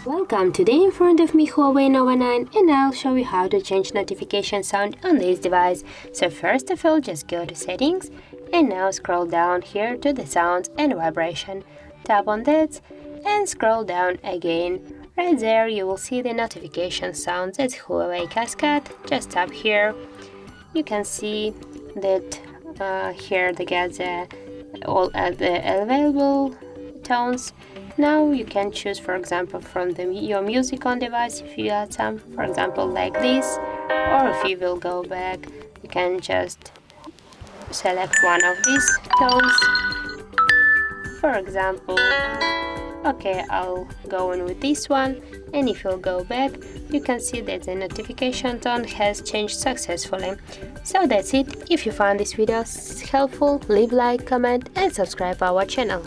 Welcome, today in front of me Huawei Nova 9, and I'll show you how to change notification sound on this device. So first of all, just go to settings and now scroll down here to the sounds and vibration. Tap on that and scroll down again. Right there you will see the notification sounds. It's Huawei Cascade. Just tap here. You can see that here they get all the available tones. Now you can choose, for example, from your music on device if you add some, for example, like this, or if you will go back, you can just select one of these tones. For example, okay, I'll go on with this one, and if you'll go back, you can see that the notification tone has changed successfully. So that's it. If you found this video helpful, leave like, comment and subscribe our channel.